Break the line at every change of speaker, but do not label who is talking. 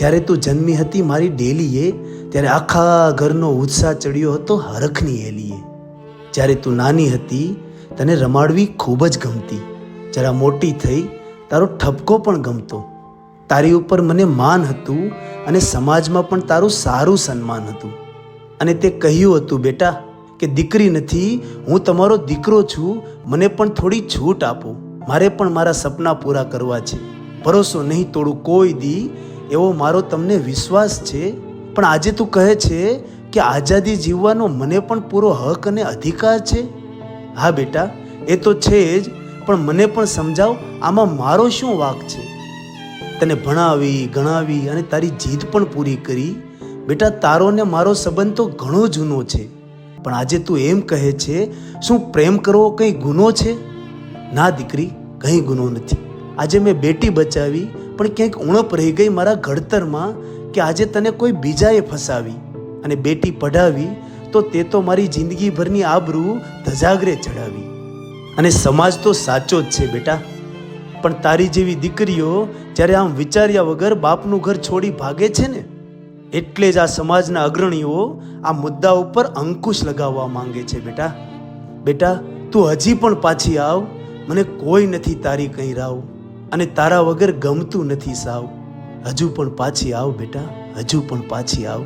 જ્યારે તું જન્મી હતી મારી ડેલીએ, ત્યારે આખા ઘરનો ઉત્સાહ ચડ્યો હતો હરખની હેલીએ. જ્યારે તું નાની હતી તને રમાડવી ખૂબ જ ગમતી, જરા મોટી થઈ તારો ઠપકો પણ ગમતો. તારી ઉપર મને માન હતું અને સમાજમાં પણ તારું સારું સન્માન હતું. અને તે કહ્યું હતું, બેટા કે દીકરી નથી, હું તમારો દીકરો છું, મને પણ થોડી છૂટ આપો, મારે પણ મારા સપના પૂરા કરવા છે. ભરોસો નહીં તોડું કોઈ દી, એવો મારો તમને વિશ્વાસ છે. પણ આજે તું કહે છે કે આઝાદી જીવવાનો મને પણ પૂરો હક અને અધિકાર છે. હા બેટા, એ તો છે જ, પણ મને પણ સમજાવ, આમાં મારો શું વાંક છે? તને ભણાવી ગણાવી અને તારી જીદ પણ પૂરી કરી. બેટા, તારો ને મારો સંબંધ તો ઘણો જૂનો છે, પણ આજે તું એમ કહે છે, શું પ્રેમ કરવો કંઈ ગુનો છે? ના દીકરી, કંઈ ગુનો નથી. આજે મેં બેટી બચાવી, પણ ક્યાંક ઉણપ રહી ગઈ મારા ઘડતરમાં, કે આજે તને કોઈ બીજાએ ફસાવી. અને બેટી પઢાવી તો તે તો મારી જિંદગીભરની આબરૂ ધજાગરે ચડાવી. અને સમાજ તો સાચો જ છે બેટા, પણ તારી જેવી દીકરીઓ જ્યારે આમ વિચાર્યા વગર બાપનું ઘર છોડી ભાગે છે ને, એટલે જ આ સમાજના અગ્રણીઓ આ મુદ્દા ઉપર અંકુશ લગાવવા માંગે છે. બેટા, તું હજી પણ પાછી આવ, મને કોઈ નથી તારી કંઈ રાવ, અને તારા વગર ગમતું નથી સાવ. હજુ પણ પાછી આવ બેટા, હજુ પણ પાછી આવ.